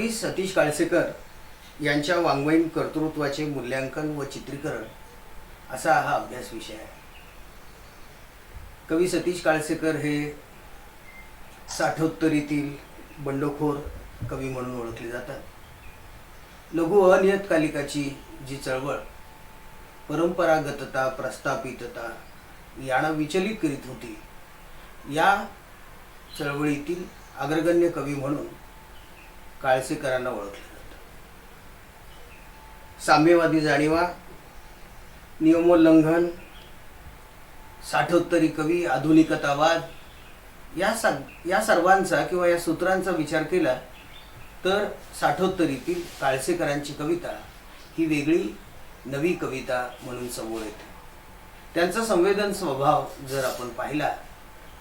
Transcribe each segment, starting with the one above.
कवी सतीश काळसेकर यांच्या वाङ्मयीन कर्तृत्वाचे मूल्यांकन व चित्रीकरण असा हा अभ्यास विषय आहे. कवी सतीश काळसेकर हे साठोत्तरीतील बंडखोर कवी म्हणून ओळखले जातात. लघु अनियतकालिकाची जी चळवळ परंपरागतता प्रस्थापितता यांना विचलित करीत होती, या चळवळीतील अग्रगण्य कवी म्हणून काळसेकरांना ओळखले जातं. साम्यवादी जाणीवा, नियमोल्लंघन, साठोत्तरी कवी, आधुनिकतावाद या सर्वांचा किंवा या सूत्रांचा विचार केला तर साठोत्तरीतील काळसेकरांची कविता ही वेगळी नवी कविता म्हणून समोर येते. त्यांचा संवेदन स्वभाव जर आपण पाहिला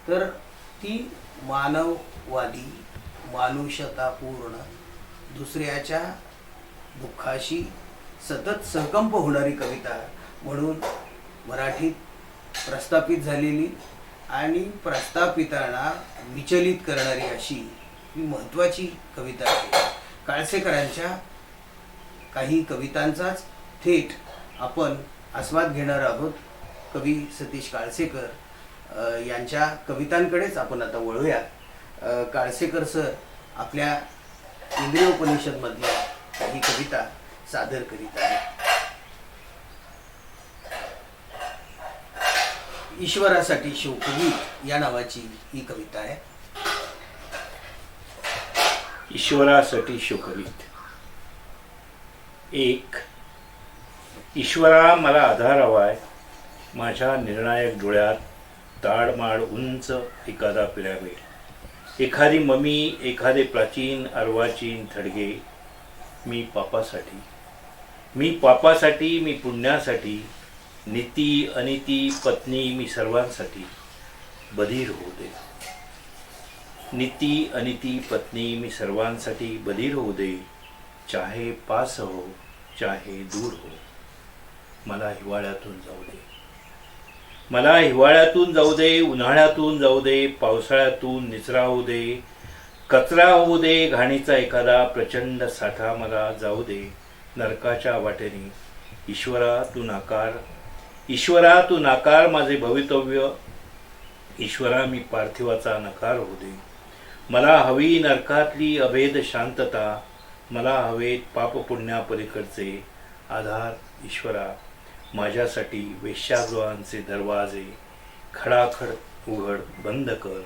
तर ती मानववादी, मानुषतापूर्ण, दुसऱ्याच्या दुःखाशी सतत सहकंप होणारी कविता म्हणून मराठीत प्रस्थापित झालेली आणि प्रस्थापितांना विचलित करणारी अशी ही महत्त्वाची कविता आहे. काळसेकरांच्या काही कवितांचाच थेट आपण आस्वाद घेणार आहोत. कवी सतीश काळसेकर यांच्या कवितांकडेच आपण आता वळूया. काळसेकर सर आपल्या इंद्रियोपनिषदमधल्या काही कविता सादर करीत आहेत. ईश्वरासाठी शिवकवी या नावाची ही कविता आहे. ईश्वरासाठी शिवकवीत. एक. ईश्वरा मला आधार हवाय, माझ्या निर्णायक डोळ्यात ताडमाड उंच एखादा पिरामिड, एखादी ममी, एखादे प्राचीन अर्वाचीन थडगे. मी पापासाठी, मी पुण्यासाठी, नीती अनिती पत्नी मी सर्वांसाठी बधीर होऊ दे. नीती अनिती पत्नी मी सर्वांसाठी बधीर होऊ दे. चाहे पास हो चाहे दूर हो, मला हिवाळ्यातून जाऊ दे. मला हिवाळ्यातून जाऊ दे, उन्हाळ्यातून जाऊ दे, पावसाळ्यातून निचरा होऊ दे, कचरा होऊ दे, घाणीचा एखादा प्रचंड साठा मला जाऊ दे नरकाच्या वाटेने. ईश्वरा तू नाकार माझे भवितव्य. ईश्वरा मी पार्थिवाचा नकार होऊ दे. मला हवी नरकातली अभेद शांतता, मला हवेत पापपुण्यापलीकडचे आधार. ईश्वरा माझ्यासाठी वेश्यागृहांचे दरवाजे खडाखड उघड बंद कर.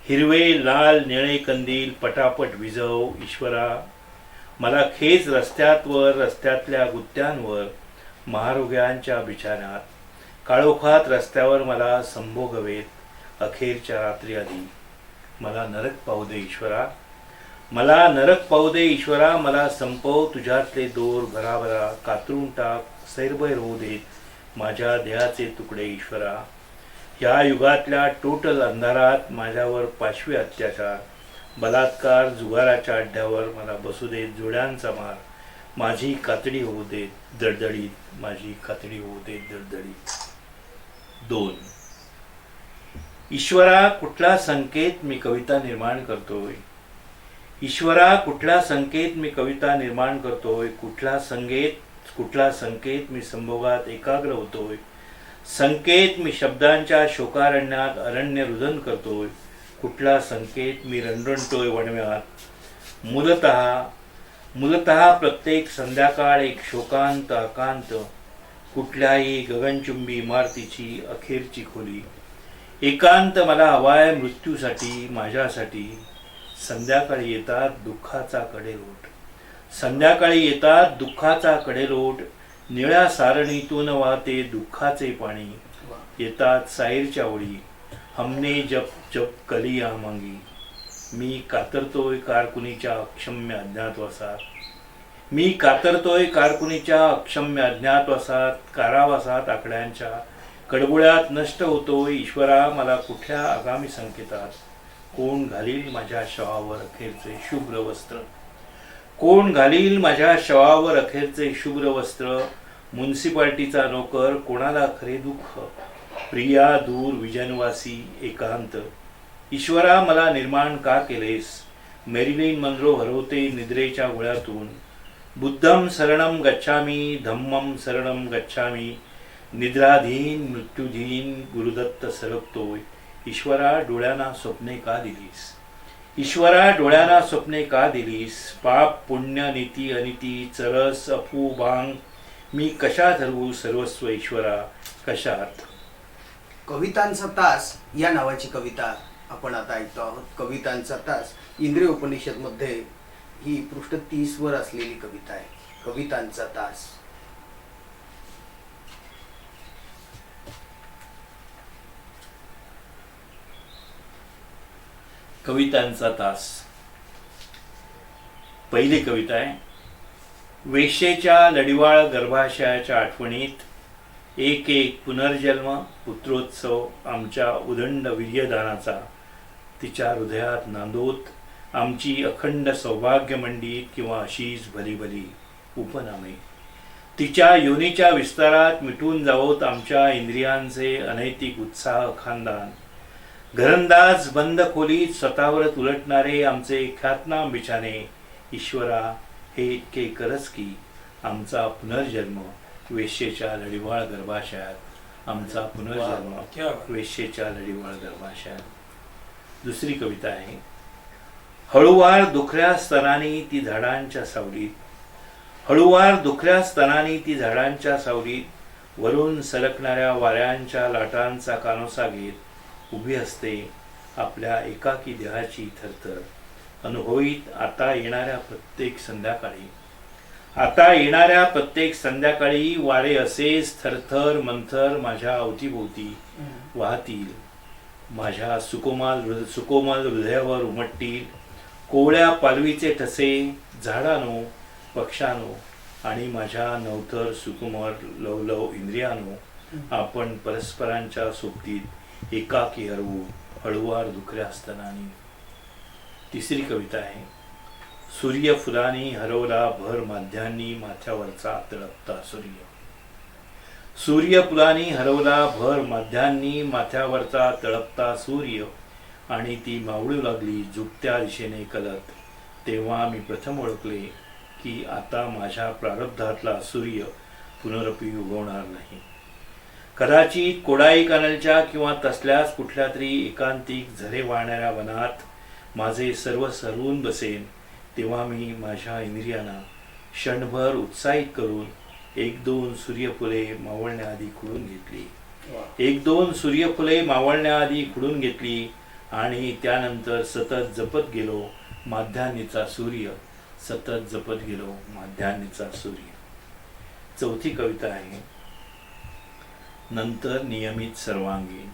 हिरवे लाल निळे कंदील पटापट विझव. ईश्वरा मला खेच रस्त्यावर, रस्त्यातल्या गुत्त्यांवर, महारोग्यांच्या बिछाण्यात, काळोखात रस्त्यावर मला संभोगवेत अखेरच्या रात्री आधी. मला नरक पाहू दे ईश्वरा, मला नरक पाहू दे ईश्वरा. मला संपव तुझ्यातले दोर भराभरा, कातरून टाक सैरभैर होऊ देत माझ्या देहाचे तुकडे. ईश्वरा या युगातल्या टोटल अंधारात माझ्यावर पाशवी अत्याचार, बलात्कार, जुगाराच्या अड्ड्यावर मला बसू देत जोड्यांचा मार. माझी कातडी होऊ देत दडदडीत, माझी कातडी होऊ देत दडदडीत. 2. ईश्वरा कुठला संकेत मी कविता निर्माण करतोय. ईश्वरा कुठला संकेत मी कविता निर्माण करतोय. कुठला संकेत मी संभोगात एकाग्र होतोय. संकेत मी शब्दांच्या शोकारण्यात अरण्य रुदन करतोय. कुठला संकेत मी रणरणतोय वणव्यात. मूलतः प्रत्येक संध्याकाळ एक शोकांत अकांत, कुठल्याही गगनचुंबी इमारतीची अखेरची खोली. एकांत मला हवाय मृत्यूसाठी, माझ्यासाठी. संध्याकाळी येतात दुःखाचा कडेलोट, संध्याकाळी येतात दुःखाचा कडेलोट. निळ्या सारणीतून वाहते दुःखाचे पाणी. येतात साईरच्या ओळी, हमने जप जप कलिया मांगी. मी कातरतोय कारकुनीच्या अक्षम्य अज्ञातवासात. मी कातरतोय कारकुनीच्या अक्षम्य अज्ञातवासात, कारावासात आकड्यांच्या कडबुळ्यात नष्ट होतोय. ईश्वरा मला कुठल्या आगामी संकेतात कोण घालील माझ्या शवावर अखेरचे शुभ्र वस्त्र. कोण घालील माझ्या शवावर अखेरचे शुभ्र वस्त्र. म्युनिसिपाल्टीचा नोकर कोणाला खरे दुःख. प्रिया दूर विजनवासी एकांत. ईश्वरा मला निर्माण का केलेस, मेरिलिन मनरो हरवते निद्रेच्या गोळ्यातून. बुद्धम शरणम गच्छामी, धम्मम शरणम गच्छामी, निद्राधीन मृत्यूधीन गुरुदत्त सरकतोय. ईश्वरा डोळ्यांना स्वप्ने का दिलीस, ईश्वरा डोळ्यांना स्वप्ने का दिलीस. पाप पुण्य नीती अनिती चरस अफू भांग, मी कशात हरवू सर्वस्व ईश्वरा कशात. कवितांचा तास या नावाची कविता आपण आता ऐकतो आहोत. कवितांचा तास इंद्रिय उपनिषद मध्ये ही पृष्ठ 30 वर असलेली कविता आहे. कवितांचा तास. कवितांचा तास. पहिली कविता आहे. वेश्येच्या लढिवाळ गर्भाशयाच्या आठवणीत एक एक पुनर्जन्म पुत्रोत्सव आमच्या उदंड वीर्यदानाचा, तिच्या हृदयात नांदोत आमची अखंड सौभाग्य मंडित किंवा अशीच भली भली उपनामे. तिच्या योनीच्या विस्तारात मिटून जावोत आमच्या इंद्रियांचे अनैतिक उत्साह खानदान. घरंदाज बंद खोलीत स्वतःवरच उलटणारे आमचे ख्यातनाम बिछाने. ईश्वरा हे इतके करच की आमचा पुनर्जन्म वेश्येच्या लढिवाळ गर्भाशयात, आमचा पुनर्जन्म वेश्येच्या लढिवाळ गर्भाशयात. दुसरी कविता आहे. हळूवार दुखऱ्या स्तनानी ती झाडांच्या सावलीत, हळूवार दुखऱ्या स्तनानी ती झाडांच्या सावलीत, वरून सरकणाऱ्या वाऱ्यांच्या लाटांचा कानोसा घेत उभी असते आपल्या एकाकी देहाची थरथर. अनुभवीत आता येणाऱ्या प्रत्येक संध्याकाळी, आता येणाऱ्या प्रत्येक संध्याकाळी वारे असेच थरथर मंथर माझ्या अवतीभोवती वाहतील. माझ्या सुकोमल हृदयावर उमटतील. कोवळ्या पालवीचे ठसे झाडानो पक्षानो आणि माझ्या नवथर सुकुमार लवलव इंद्रियानो, आपण परस्परांच्या सोबतीत एकाकी हरवू हळुवार दुखऱ्या स्तनानी. तिसरी कविता आहे. सूर्यफुलांनी हरवला भर माध्यांनी माथ्यावरचा तळपता सूर्य, सूर्यफुलांनी हरवला भर माध्यांनी माथ्यावरचा तळपता सूर्य. आणि ती मावळू लागली झुकत्या दिशेने कलत, तेव्हा मी प्रथम ओळखले की आता माझ्या प्रारब्धातला सूर्य पुनरपी उगवणार नाही. कदाचित कोडाई कॅनलच्या किंवा तसल्याच कुठल्या तरी एकांतिक झरे वाहणाऱ्या वनात माझे सर्व सरवून बसेन, तेव्हा मी माझ्या इंद्रियांना क्षणभर उत्साहित करून एक दोन सूर्यफुले मावळण्याआधी खुडून घेतली, एक दोन सूर्यफुले मावळण्याआधी खुडून घेतली आणि त्यानंतर सतत जपत गेलो माध्यान्नीचा सूर्य, सतत जपत गेलो माध्यान्नीचा सूर्य. चौथी कविता आहे. नंतर नियमित सर्वांगीण,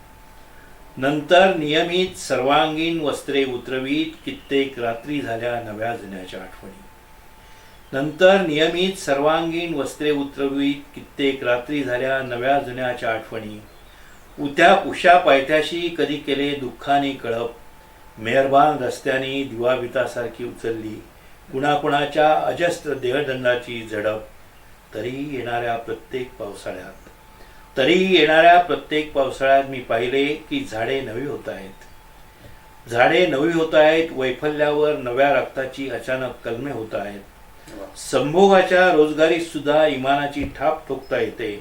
नंतर नियमित सर्वांगीण वस्त्रे उतरवीत कित्येक रात्री झाल्या नव्या जुन्याच्या आठवणी. नंतर नियमित सर्वांगीण वस्त्रे उतरवीत कित्येक रात्री झाल्या नव्या जुन्याच्या आठवणी. उशा पायथ्याशी कधी केले दुःखाने कळप, मेहरबान रस्त्याने दिवाबितासारखी उचलली कुणाकुणाच्या अजस्त्र देहदंडाची झडप. तरी येणाऱ्या प्रत्येक पावसाळ्यात, तरी येणाऱ्या प्रत्येक पावसाळ्यात मी पाहिले की झाडे नवी होत आहेत, झाडे नवी होत आहेत. वैफल्यावर नव्या रक्ताची अचानक कलमे होत आहेत. संभोगाच्या रोजगारीत सुद्धा इमानाची थाप ठोकता येते.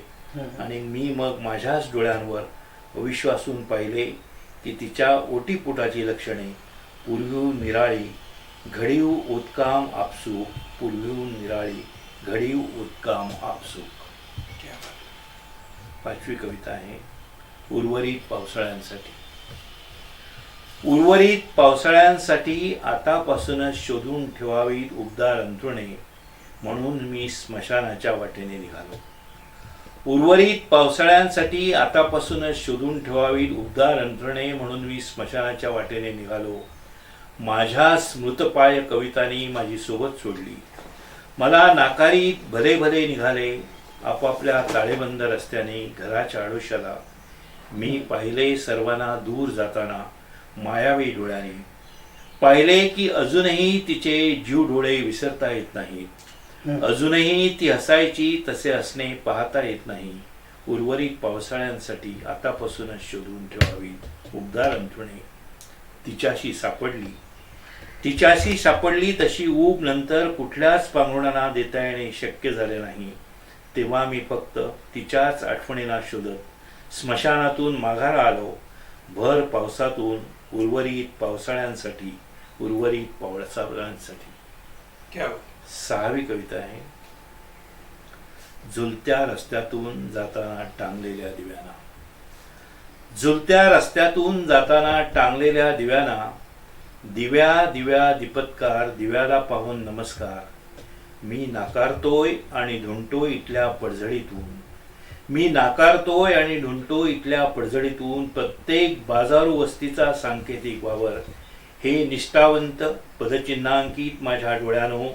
आणि मी मग माझ्याच डोळ्यांवर अविश्वासून पाहिले की तिच्या ओटीपोटाची लक्षणे पूर्वीहून निराळी घडीव उत्काम आपसूक, पूर्वीहून निराळी घडीव उत्काम आपसूक. पाचवी कविता आहे. उर्वरित पावसाळ्यांसाठी, उर्वरित पावसाळ्यांसाठी आतापासूनच शोधून ठेवावीत उबदार अंथरुणे, म्हणून मी स्मशानाच्या वाटेने निघालो. उर्वरित पावसाळ्यांसाठी आतापासूनच शोधून ठेवावीत उबदार अंथरुणे, म्हणून मी स्मशानाच्या वाटेने निघालो. माझ्या स्मृतपाय कवितांनी माझी सोबत सोडली. मला नाकारीत भले भले निघाले आपापल्या ताळेबंद रस्त्याने घराच्या आडोशाला. मी पाहिले सर्वांना दूर जाताना मायावी डोळ्याने. पाहिले की अजूनही तिचे जीव डोळे विसरता येत नाहीत. अजूनही ती हसायची तसे हसणे पाहता येत नाही. उर्वरित पावसाळ्यांसाठी आतापासूनच शोधून ठेवावी उबदार अंथरुणे. तिच्याशी सापडली तिच्याशी सापडली तशी ऊब नंतर कुठल्याच पांघरुणांना देता येणे शक्य झाले नाही. तेव्हा मी फक्त तिच्याच आठवणींना शोधत स्मशानातून माघार आलो, भर पावसातून उर्वरित पावसाळ्यांसाठी, उर्वरित पावसाळ्यांसाठी. क्या 6वी कविता आहे. झुलत्या रस्त्यातून जाताना टांगलेल्या दिव्याना. झुलत्या रस्त्यातून जाताना टांगलेल्या दिव्याना, दिव्या दिव्या दीपत्कार, दिव्याला पाहून नमस्कार. मी नाकारतोय आणि ढुंढतोय इथल्या पडझडीतून, मी नाकारतोय आणि ढुंढतोय इथल्या पडझडीतून प्रत्येक बाजारू वस्तीचा सांकेतिक वावर. हे निष्ठावंत पदचिन्हांकित माझ्या डोळ्यानो,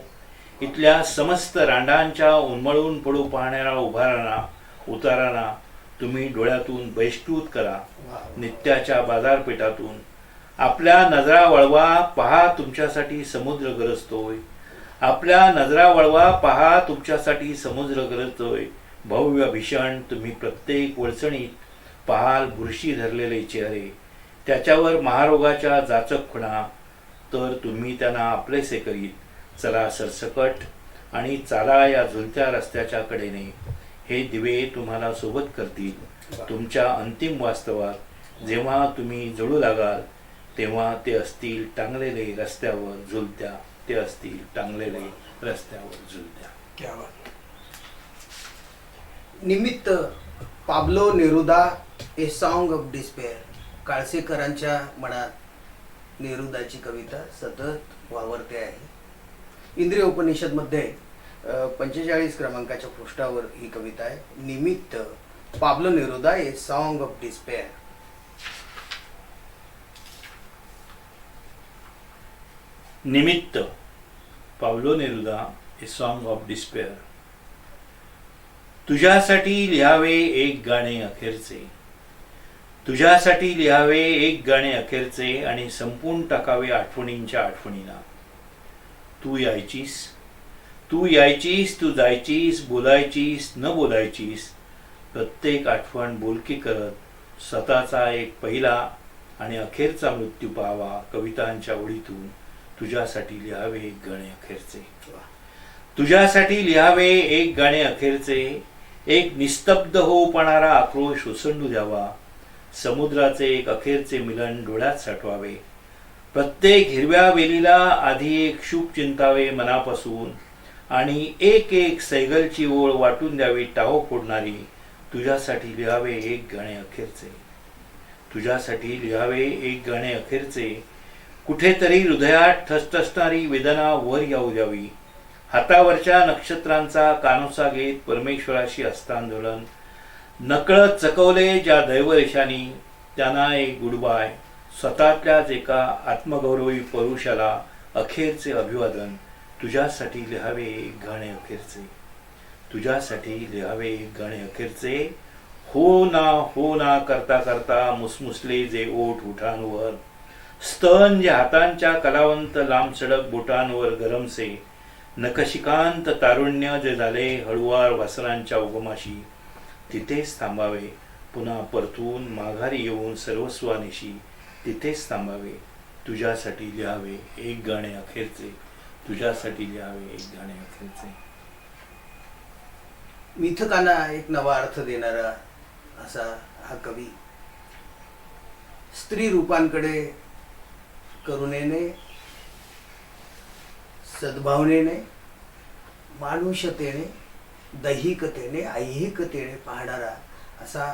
इथल्या समस्त रांडांच्या उन्मळून पडू पाहणाऱ्या उभारांना, उतारांना तुम्ही डोळ्यातून बहिष्कृत करा. नित्याच्या बाजारपेठातून आपल्या नजरा वळवा, पहा तुमच्यासाठी समुद्र गरजतोय. आपल्या नजरा वळवा, पहा तुमच्यासाठी समुद्र गरजतोय. भव्य भीषण तुम्ही प्रत्येक वळचणीत पाहाल बुरशी धरलेले चेहरे, त्याच्यावर महारोगाच्या जाचक खुणा. तर तुम्ही त्यांना आपलेसे करीत चला सरसकट आणि चाला या झुलत्या रस्त्याच्या कडेने. हे दिवे तुम्हाला सोबत करतील तुमच्या अंतिम वास्तवात. जेव्हा तुम्ही जळू लागाल तेव्हा ते असतील टांगलेले रस्त्यावर झुलत्या, ते असतील टांगलेले रस्त्यावर झुलत्या. क्या बात. निमित्त Pablo Neruda, a song of despair. काळसेकरांच्या मनात नेरुदाची कविता सतत वावरते आहे. इंद्रिय उपनिषदमध्ये 45 क्रमांकाच्या पृष्ठावर ही कविता आहे. निमित्त Pablo Neruda, a song of despair. निमित्त Pablo Neruda, a song of despair. तुझ्यासाठी लिहावे एक गाणे अखेरचे, तुझ्यासाठी लिहावे एक गाणे अखेरचे आणि संपून टाकावे आठवणींच्या आठवणींना. तू यायचीस, तू यायचीस, तू जायचीस, बोलायचीस न बोलायचीस. प्रत्येक आठवण बोलकी करत स्वतःचा एक पहिला आणि अखेरचा मृत्यू पाहावा. कवितांच्या ओळीतून तुझ्यासाठी लिहावे एक गाणे अखेरचे, तुझ्यासाठी लिहावे एक गाणे अखेरचे. एक निस्तब्ध होऊ पाहणारा आक्रोश ओसंडू द्यावा. समुद्राचे एक अखेरचे मिलन डोळ्यात साठवावे. प्रत्येक हिरव्या वेलीला आधी एक शुभ चिंतावे मनापासून आणि एक एक सैगलची ओळ वाटून द्यावी टाहो फोडणारी. तुझ्यासाठी लिहावे एक गाणे अखेरचे, तुझ्यासाठी लिहावे एक गाणे अखेरचे. कुठेतरी हृदयात ठसठसणारी वेदना वर येऊ द्यावी. हातावरच्या नक्षत्रांचा कानोसा घेत परमेश्वराशी हस्तांदोलन. नकळत चकवले ज्या दैवरेषांनी त्यांना एक गुड बाय. स्वतःतल्याच एका आत्मगौरवी पुरुषाला अखेरचे अभिवादन. तुझ्यासाठी लिहावे एक गाणे अखेरचे, तुझ्यासाठी लिहावे एक गाणे अखेरचे. हो ना करता करता मुसमुसले जे ओठ उठांवर, स्तन जे हातांच्या कलावंत लांब सडक बोटांवर गरमसे. नखशिकांत तारुण्य जे झाले हळुवार वासनांच्या उगमाशी. तिथेच थांबावे पुन्हा परतून माघारी येऊन सर्वस्वानिशी. तिथेच थांबावे. तुझ्यासाठी लिहावे एक गाणे अखेरचे, तुझ्यासाठी लिहावे एक गाणे अखेरचे. मिथकांना एक नवा अर्थ देणारा असा हा कवी स्त्री रूपांकडे करुणेने, सद्भावनेने, मानुषतेने, दैहिकतेने, ऐहिकतेने पाहणारा असा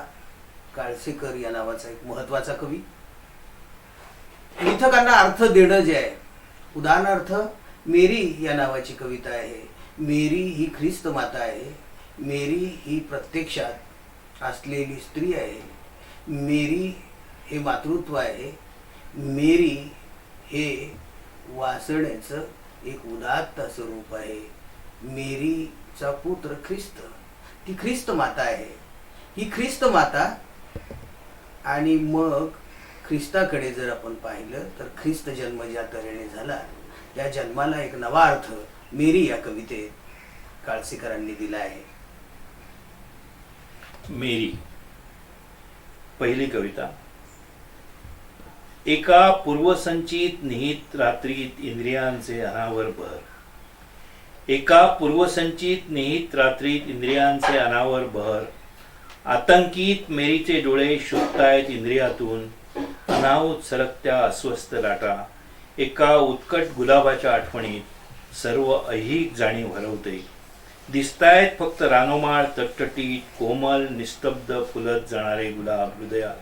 काळसेकर या नावाचा एक महत्वाचा कवी. मिथकांना अर्थ देणं जे आहे, उदाहरणार्थ मेरी या नावाची कविता आहे. मेरी ही ख्रिस्त माता आहे. मेरी ही प्रत्यक्षात असलेली स्त्री आहे. मेरी हे मातृत्व आहे. मेरी हे वासण्याचं एक उदात्त असं रूप आहे. मेरीचा पुत्र ख्रिस्त, ती ख्रिस्त माता आहे. ही ख्रिस्त माता आणि मग ख्रिस्ताकडे जर आपण पाहिलं तर ख्रिस्त जन्म ज्या तऱ्हेने झाला त्या जन्माला एक नवा अर्थ मेरी या कवितेत काळसेकरांनी दिला आहे. मेरी पहिली कविता. एका पूर्वसंचित निहित रात्रीत इंद्रियांचे अनावर बहर, एका पूर्वसंचित निहित रात्रीत इंद्रियांचे अनावर बहर, आतंकित मेरीचे डोळे शोधतायत इंद्रियातून अनाहूत सरकत्या अस्वस्थ लाटा, एका उत्कट गुलाबाच्या आठवणीत सर्व ऐहिक जाणीव हरवते. दिसतायत फक्त रानोमाळ तटतटीत कोमल निस्तब्ध फुलत जाणारे गुलाब हृदयात,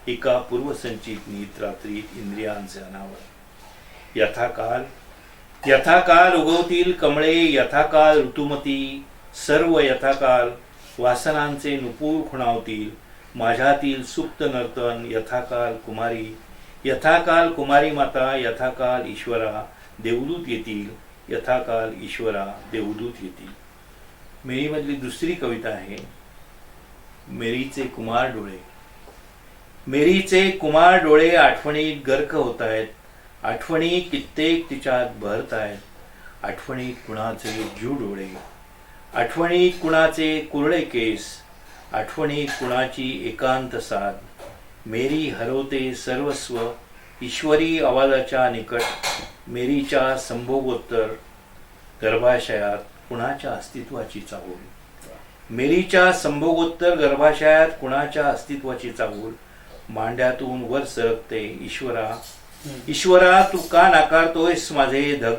एका पूर्वसंचित निहित रात्रीत इंद्रियांचे अनावर. यथाकाल यथाकाल उगवतील कमळे, यथाकाल ऋतुमती, सर्व यथाकाल वासनांचे नुपूर खुणावतील माझ्यातील सुप्त नर्तन. यथाकाल कुमारी, यथाकाल कुमारी माता, यथाकाल ईश्वरा देवदूत येतील, यथाकाल ईश्वरा देवदूत येतील. मेरीमधली दुसरी कविता आहे मेरीचे कुमार डोळे. मेरीचे कुमार डोळे आठवणीत गर्क होत आहेत, आठवणी कित्येक तिच्यात बहरतायत. आठवणीत कुणाचे ज्यू डोळे, आठवणीत कुणाचे कुरळे केस, आठवणीत कुणाची एकांत साध. मेरी हरवते सर्वस्व ईश्वरी आवाजाच्या निकट, मेरीच्या संभोगोत्तर गर्भाशयात कुणाच्या अस्तित्वाची चाहूल. मेरीच्या संभोगोत्तर गर्भाशयात कुणाच्या अस्तित्वाची चाहूल. मांड्यातून वर सरकते ईश्वरा, ईश्वरा तू का नाकारतोयस माझे धग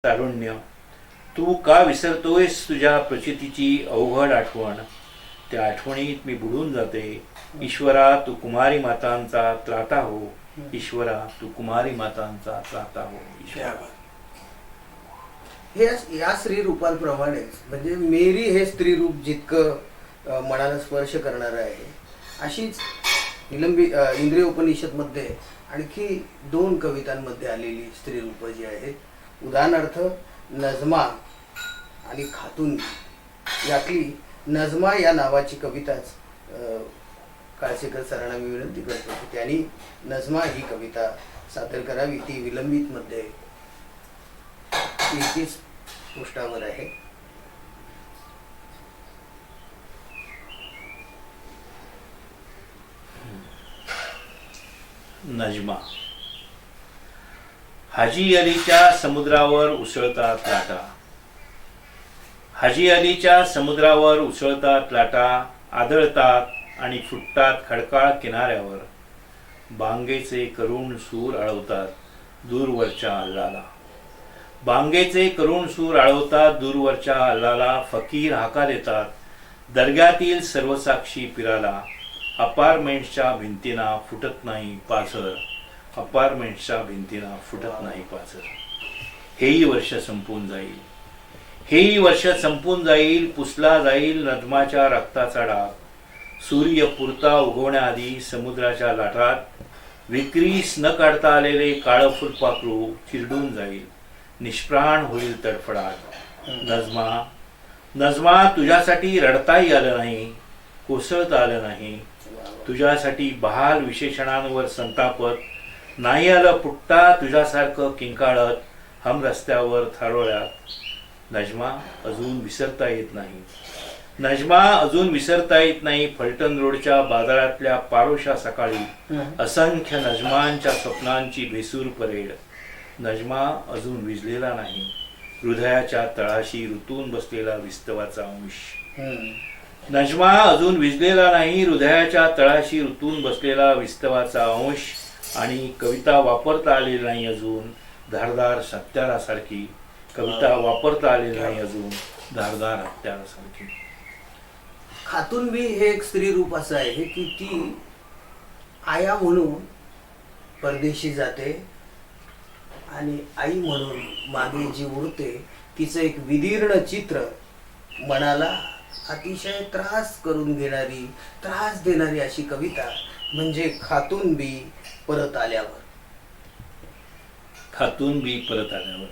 तारुण्य, तू का विसरतोयस तुझ्या प्रचितीची अवघड आठवण. त्या आठवणीत मी बुडून जाते. ईश्वरा तू कुमारी मातांचा त्राता हो, ईश्वरा तू कुमारी मातांचा त्राता हो ईश्वरा. हे या स्त्री रूपांप्रमाणेच म्हणजे मेरी हे स्त्री रूप जितकं मनाला स्पर्श करणार आहे, अशीच इंद्रिय उपनिषद मध्ये आणखी 2 कवितांमध्ये आलेली स्त्री रूप जी आहेत. उदाहरणार्थ नजमा आणि खातून. यातली नजमा या नावाची कविताच काळसेकर सरांना मी विनंती करतो की त्यांनी नजमा ही कविता सादर करावी. ती विलंबित मध्ये 30 पृष्ठावर आहे. नजमा. हाजी अलीच्या समुद्रावर उसळतात लाटा, हाजी अलीच्या समुद्रावर उसळतात लाटा, आदळतात आणि फुटतात खडकाळ किनाऱ्यावर. बांगेचे करुण सूर आळवतात दूरवरच्या अल्लाला, बांगेचे करुण सूर आळवतात दूरवरच्या अल्लाला. फकीर हाका देतात दर्ग्यातील सर्वसाक्षी पिराला. अपार्टमेंट्सच्या भिंतींना फुटत नाही पाझर, अपार्टमेंट्सच्या भिंतींना फुटत नाही पाझर. हेही वर्ष संपून जाईल, हेही वर्ष संपून जाईल, पुसला जाईल नजमाच्या रक्ताचा डाग. सूर्य पुरता उगवण्याआधी समुद्राच्या लाटात विक्रीस न काढता आलेले काळं फुलपाखरू चिरडून जाईल, निष्प्राण होईल तडफडाट. नजमा, नजमा तुझ्यासाठी रडताही आलं नाही, कोसळता आलं नाही. तुझ्यासाठी बहाल विशेषणांवर संतापत नाही आलं फुटता तुझ्यासारखं किंकाळत हम रस्त्यावर थारोळ्यात. नजमा अजून विसरता येत नाही, नजमा अजून विसरता येत नाही. फलटण रोडच्या बाजारातल्या पारोशा सकाळी असंख्य नजमांच्या स्वप्नांची भेसूर परेड. नजमा अजून विझलेला नाही, हृदयाच्या तळाशी ऋतून बसलेला विस्तवाचा अंश. नजमा अजून विझलेला नाही, हृदयाच्या तळाशी ऋतून बसलेला विस्तवाचा अंश. आणि कविता वापरता आलेली नाही अजून धारदार हत्यारासारखी, कविता वापरता आलेली नाही अजून धारदार हत्यारासारखी. खातूनबी हे एक स्त्री रूप असं आहे की ती आया म्हणून परदेशी जाते आणि आई म्हणून मागे जी उरते. तिचं एक विदीर्ण चित्र मनाला अतिशय त्रास करून घेणारी, त्रास देणारी अशी कविता म्हणजे खातूनबी परत आल्यावर. खातूनबी परत आल्यावर,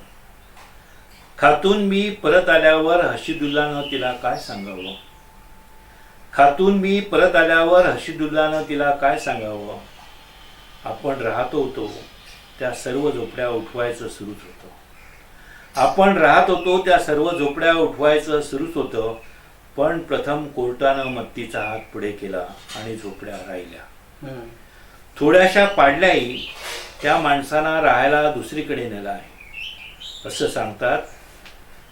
खातूनबी परत आल्यावर हशीदुल्लानं तिला काय सांगावं. खातूनबी परत आल्यावर हशीदुल्लानं तिला काय सांगावं. आपण राहत होतो त्या सर्व झोपड्या उठवायचं सुरूच होतं, आपण राहत होतो त्या सर्व झोपड्या उठवायचं सुरूच होतं. पण प्रथम कोर्टानं मत्तीचा हात पुढे केला आणि झोपड्या राहिल्या. थोड्याशा पाडल्याही त्या माणसांना राहायला दुसरीकडे नेलं आहे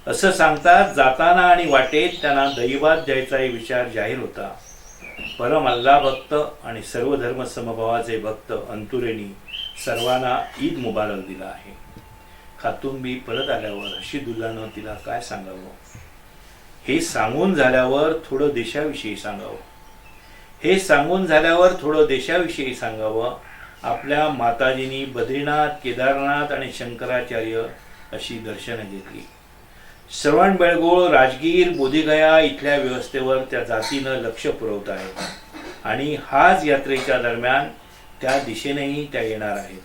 असं सांगतात जाताना आणि वाटेत त्यांना दैवात द्यायचा विचार जाहीर होता. परम अल्लाह भक्त आणि सर्व धर्म समभावाचे भक्त अंतुरेनी सर्वांना ईद मुबारक दिला आहे. खातूनबी परत आल्यावर रशीदुल्लानं तिला काय सांगावं हे सांगून झाल्यावर थोडं देशाविषयी सांगावं. आपल्या माताजींनी बद्रीनाथ, केदारनाथ आणि शंकराचार्य अशी दर्शनं घेतली. श्रवण बेळगोळ, राजगीर, बोधीगया इथल्या व्यवस्थेवर त्या जातीनं लक्ष पुरवत आहेत आणि हाच यात्रेच्या दरम्यान त्या दिशेनेही त्या येणार आहेत.